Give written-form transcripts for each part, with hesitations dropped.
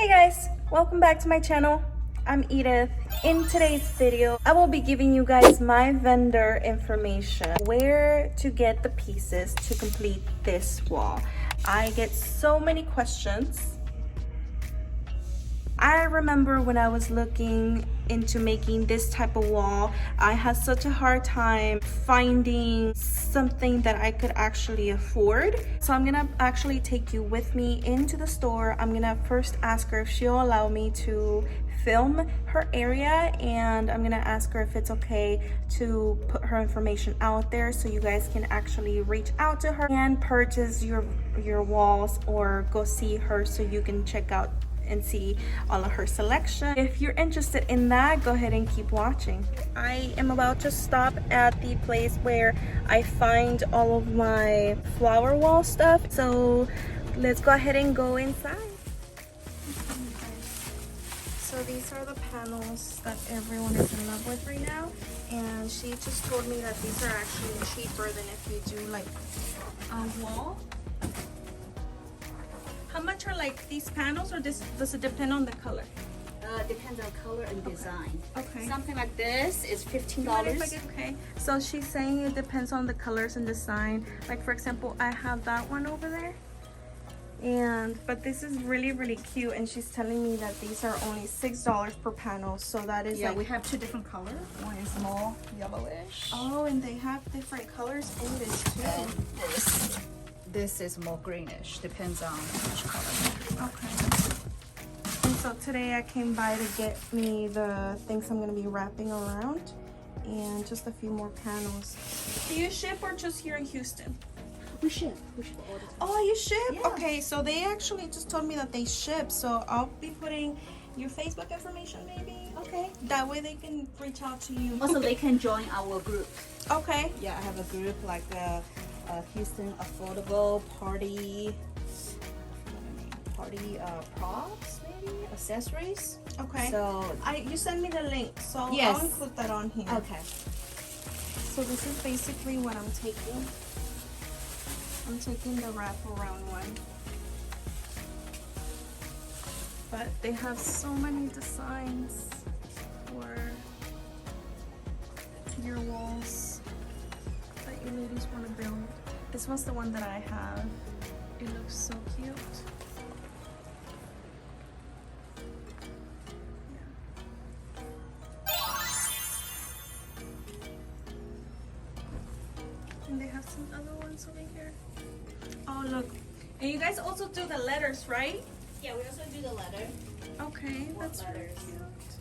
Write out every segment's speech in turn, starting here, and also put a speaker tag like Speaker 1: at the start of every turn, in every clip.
Speaker 1: Hey guys, welcome back to my channel. I'm Edith. In today's video, I will be giving you guys my vendor information, where to get the pieces to complete this wall. I get so many questions. I remember when I was looking into making this type of wall, I had such a hard time finding something that I could actually afford. So I'm gonna actually take you with me into the store. I'm gonna first ask her if she'll allow me to film her area, and I'm gonna ask her if it's okay to put her information out there so you guys can actually reach out to her and purchase your walls, or go see her so you can check out and see all of her selection. If you're interested in that, go ahead and keep watching. I am about to stop at the place where I find all of my flower wall stuff, so let's go ahead and go inside. So these are the panels that everyone is in love with right now, and she just told me that these are actually cheaper than if you do like a wall. How much are like these panels, or does it depend on the color?
Speaker 2: Depends on color and design.
Speaker 1: Okay.
Speaker 2: Something like this is $15.
Speaker 1: Okay. So she's saying it depends on the colors and design. Like for example, I have that one over there, but this is really cute, and she's telling me that these are only $6 per panel. So that is,
Speaker 2: Yeah,
Speaker 1: like,
Speaker 2: we have two different colors. One is more yellowish.
Speaker 1: oh, and they have different colors in this too.
Speaker 2: And this is more greenish. Depends on which color.
Speaker 1: Okay. And so today I came by to get me the things I'm gonna be wrapping around, and just a few more panels. Do you ship or just here in Houston?
Speaker 2: We ship all the time.
Speaker 1: Oh, you ship?
Speaker 2: Yeah.
Speaker 1: Okay, so they actually just told me that they ship, so I'll be putting your Facebook information maybe.
Speaker 2: Okay.
Speaker 1: That way they can reach out to you.
Speaker 2: Also, they can join our group.
Speaker 1: Okay.
Speaker 2: Yeah, I have a group like Houston Affordable Party props, maybe accessories.
Speaker 1: Okay.
Speaker 2: So
Speaker 1: You send me the link, so
Speaker 2: Yes.
Speaker 1: I'll include that on here.
Speaker 2: okay.
Speaker 1: So this is basically what I'm taking. I'm taking the wraparound one. But they have so many designs for your walls that you ladies want to build. This one's the one that I have. It looks so cute. And they have some other ones over here. Oh, look. And you guys also do the letters, right?
Speaker 2: Yeah, we also do the letter
Speaker 1: Okay, that's really
Speaker 2: letters.
Speaker 1: cute.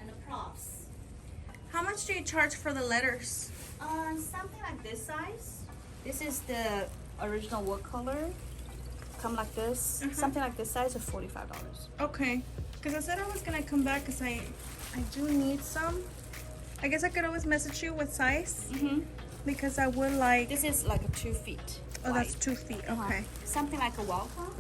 Speaker 2: and the props.
Speaker 1: How much do you charge for the letters?
Speaker 2: Something like this size. This is the original wood color. Come like this. Something like this size is $45.
Speaker 1: Okay. Because I said I was going to come back because I do need some. I guess I could always message you with size. Because I would like...
Speaker 2: This is like a 2 feet.
Speaker 1: Oh, that's
Speaker 2: wide.
Speaker 1: 2 feet. Okay.
Speaker 2: Something like a welcome.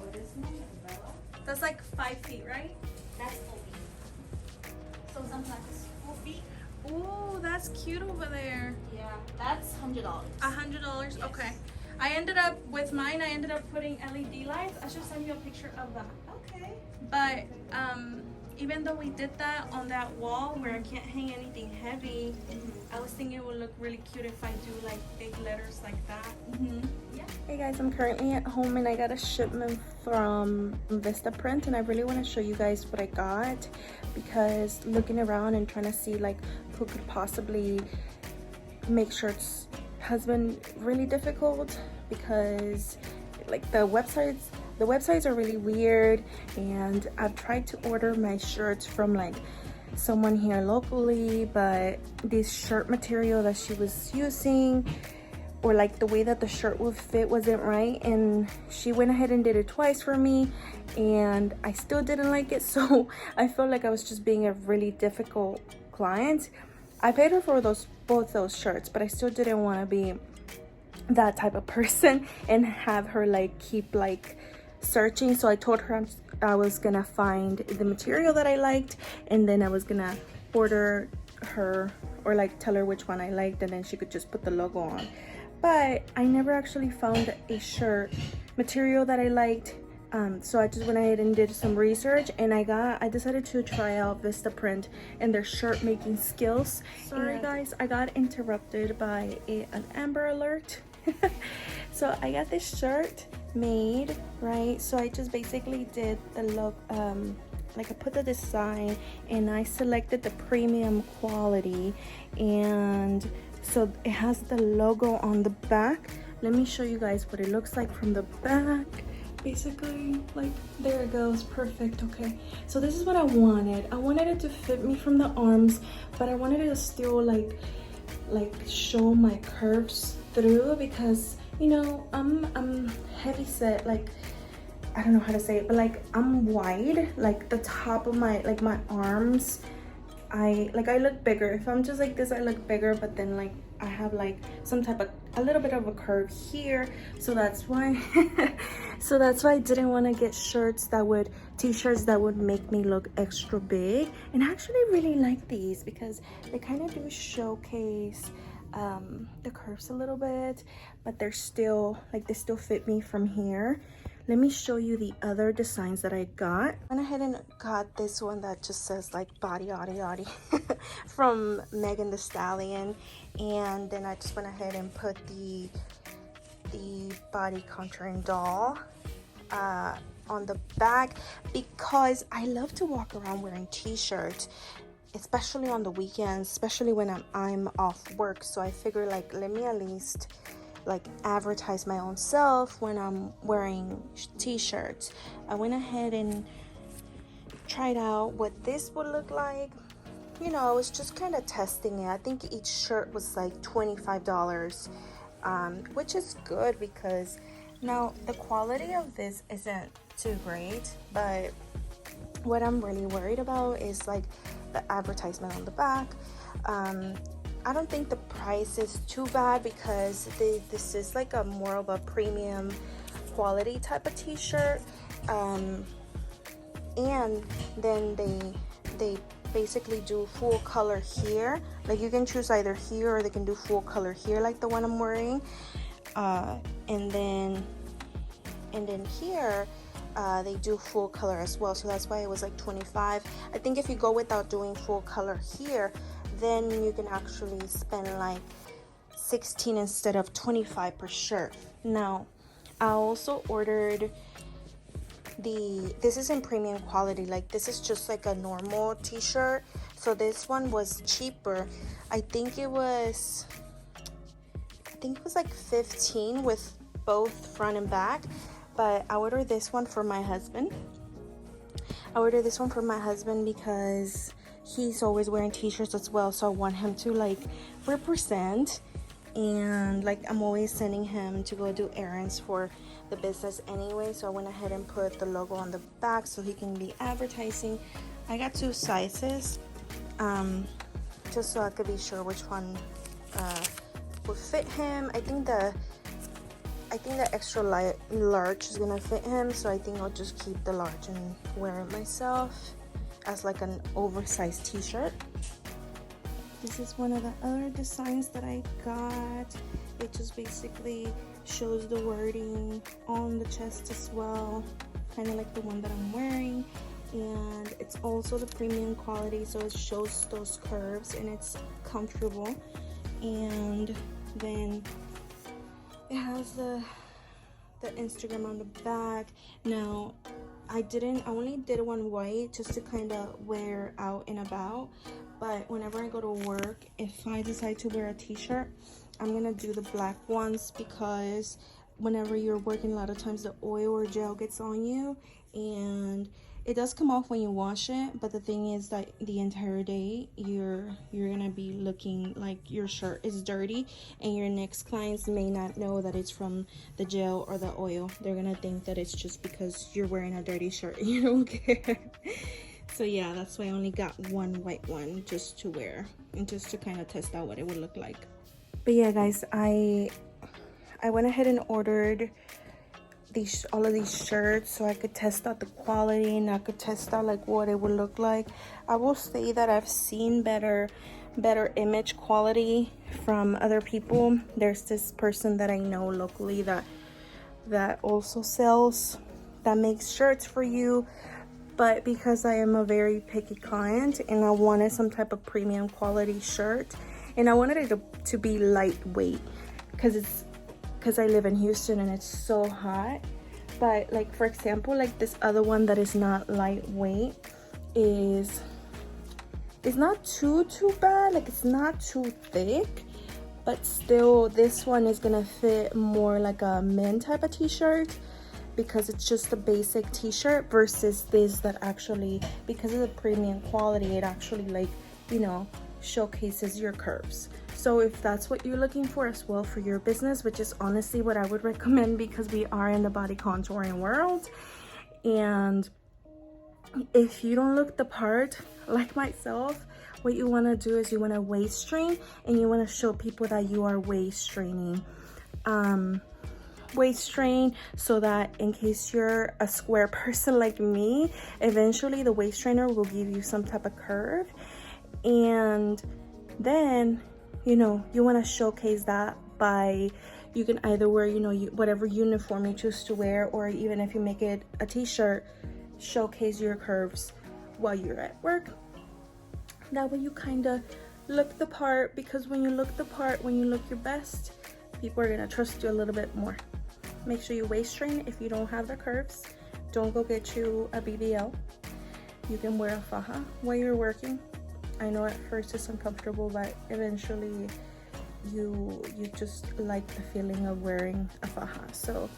Speaker 2: Or this one, umbrella.
Speaker 1: That's like 5 feet, right?
Speaker 2: That's 4 feet. So something like this, 4 feet.
Speaker 1: Oh, that's cute over there.
Speaker 2: Yeah, that's $100.
Speaker 1: $100?
Speaker 2: Yes.
Speaker 1: Okay. I ended up, with mine, I ended up putting LED lights. I should send you a picture of them.
Speaker 2: Okay.
Speaker 1: But even though we did that on that wall where I can't hang anything heavy, I was thinking it would look really cute if I do like big letters like that.
Speaker 2: Yeah.
Speaker 1: Hey guys, I'm currently at home and I got a shipment from Vistaprint, and I really want to show you guys what I got, because looking around and trying to see like who could possibly make shirts has been really difficult, because like the websites are really weird, and I've tried to order my shirts from like someone here locally, but this shirt material that she was using, or like the way that the shirt would fit, wasn't right, and she went ahead and did it twice for me, and I still didn't like it. So I felt like I was just being a really difficult client. I paid her for both those shirts, but I still didn't want to be that type of person and have her like keep like searching. So I told her I was gonna find the material that I liked, and then I was gonna order her, or like tell her which one I liked, and then she could just put the logo on. But I never actually found a shirt material that I liked So I just went ahead and did some research, and I decided to try out Vistaprint and their shirt making skills. Sorry guys, I got interrupted by an Amber Alert. So I got this shirt made, right? So I just basically did the look, like I put the design and I selected the premium quality, and so it has the logo on the back. Let me show you guys what it looks like from the back. Basically, like, there it goes, perfect. Okay, so this is what I wanted it to fit me from the arms, but I wanted it to still like show my curves through, because you know I'm heavy set, like I don't know how to say it, but like I'm wide, like the top of my arms, I look bigger. If I'm just like this, I look bigger, but then like I have like some type of a little bit of a curve here, so that's why so that's why I didn't want to get t-shirts that would make me look extra big. And I actually really like these because they kind of do showcase the curves a little bit, but they're still like, they still fit me from here. Let me show you the other designs that I got. I went ahead and got this one that just says like body yaddy from Megan Thee Stallion, and then I just went ahead and put the body contouring doll on the back, because I love to walk around wearing t-shirts, especially on the weekends, especially when I'm off work. So I figure like, let me at least like advertise my own self when I'm wearing t-shirts. I went ahead and tried out what this would look like. You know, I was just kind of testing it. I think each shirt was like $25, which is good, because now the quality of this isn't too great, but what I'm really worried about is like the advertisement on the back. I don't think the price is too bad, because this is like a more of a premium quality type of t-shirt, and then they basically do full color here. Like you can choose either here, or they can do full color here like the one I'm wearing, and then here they do full color as well, so that's why it was like 25. I think if you go without doing full color here, then you can actually spend like 16 instead of 25 per shirt. Now I also ordered this is in premium quality, like this is just like a normal t-shirt, so this one was cheaper. I think it was like 15 with both front and back, but I ordered this one for my husband. Because he's always wearing t-shirts as well, so I want him to like represent, and like I'm always sending him to go do errands for the business anyway, so I went ahead and put the logo on the back so he can be advertising. I got 2 sizes, just so I could be sure which one would fit him. I think the extra large is gonna fit him, so I think I'll just keep the large and wear it myself as like an oversized t-shirt. This is one of the other designs that I got. It just basically shows the wording on the chest as well, kind of like the one that I'm wearing, and it's also the premium quality, so it shows those curves and it's comfortable. And then it has the Instagram on the back. Now I only did one white just to kind of wear out and about, but whenever I go to work, if I decide to wear a t-shirt, I'm gonna do the black ones, because whenever you're working, a lot of times the oil or gel gets on you, and it does come off when you wash it, but the thing is that the entire day you're gonna be looking like your shirt is dirty, and your next clients may not know that it's from the gel or the oil. They're gonna think that it's just because you're wearing a dirty shirt and you don't care. So yeah, that's why I only got one white one just to wear and just to kind of test out what it would look like. But yeah guys, I went ahead and ordered all of these shirts so I could test out the quality, and I could test out like what it would look like. I will say that I've seen better image quality from other people. There's this person that I know locally that also sells that makes shirts for you. But because I am a very picky client and I wanted some type of premium quality shirt, and I wanted it to be lightweight because I live in Houston and it's so hot. But like, for example, like this other one that is not lightweight is not too bad. Like, it's not too thick, but still this one is gonna fit more like a men type of t-shirt, because it's just a basic t-shirt, versus this that actually, because of the premium quality, it actually, like, you know, showcases your curves. So if that's what you're looking for as well for your business, which is honestly what I would recommend, because we are in the body contouring world, and if you don't look the part like myself, what you want to do is you want to waist train, and you want to show people that you are waist training. Waist train, so that in case you're a square person like me, eventually the waist trainer will give you some type of curve. And then, you know, you want to showcase that by, you can either wear, you know, whatever uniform you choose to wear, or even if you make it a t-shirt, showcase your curves while you're at work. That way you kind of look the part, because when you look the part, when you look your best, people are gonna trust you a little bit more. Make sure you waist train. If you don't have the curves, don't go get you a BBL. You can wear a faja while you're working. I know at first it's uncomfortable, but eventually you just like the feeling of wearing a faja, so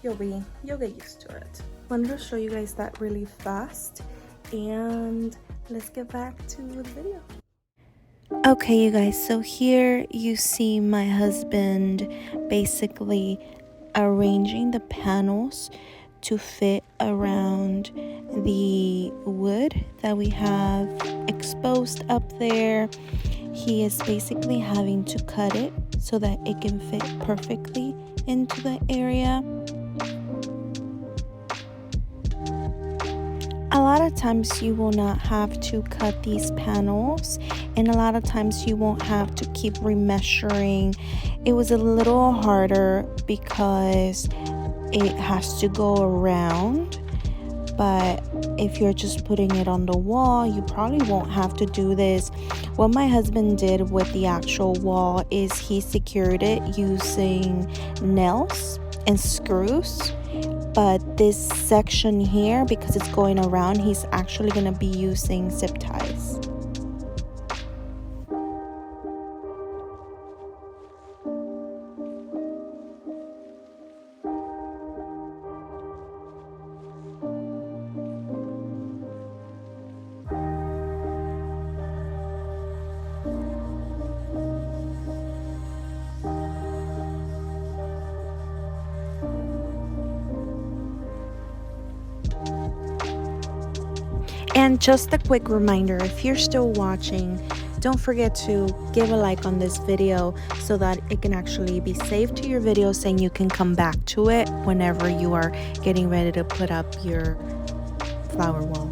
Speaker 1: you'll get used to it. Wanted to show you guys that really fast, and let's get back to the video.
Speaker 3: Okay, you guys, so here you see my husband basically arranging the panels to fit around the wood that we have exposed up there. He is basically having to cut it so that it can fit perfectly into the area. A lot of times you will not have to cut these panels, and a lot of times you won't have to keep remeasuring. It was a little harder because it has to go around, but if you're just putting it on the wall, you probably won't have to do this. What my husband did with the actual wall is he secured it using nails and screws. But this section here, because it's going around, he's actually going to be using zip ties. And just a quick reminder, if you're still watching, don't forget to give a like on this video so that it can actually be saved to your videos and you can come back to it whenever you are getting ready to put up your flower wall.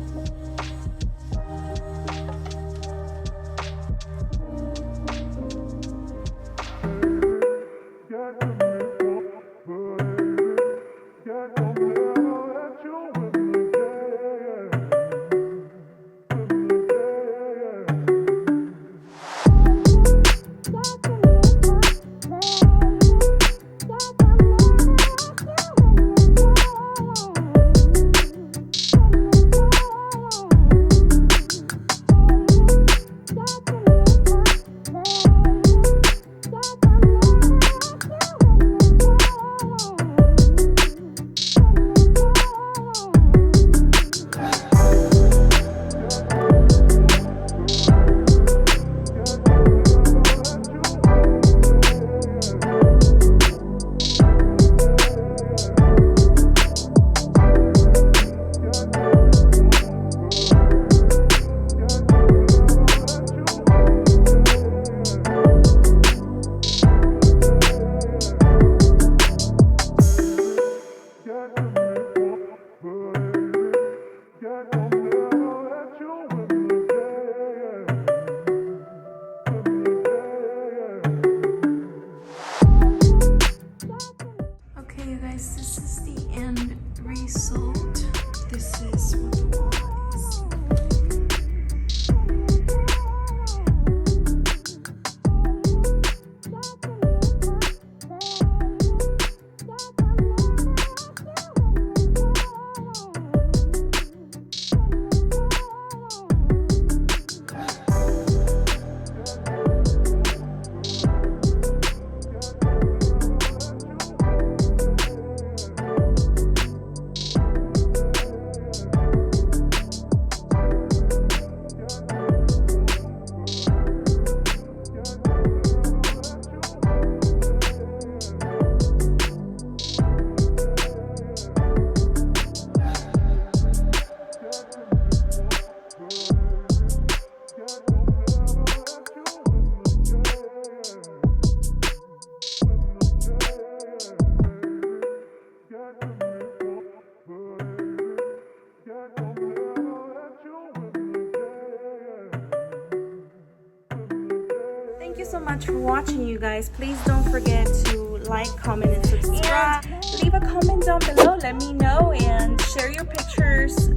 Speaker 1: Thank you so much for watching, you guys. Please don't forget to like, comment, and subscribe. And leave a comment down below. Let me know and share your pictures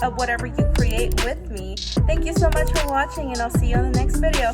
Speaker 1: of whatever you create with me. Thank you so much for watching, and I'll see you on the next video.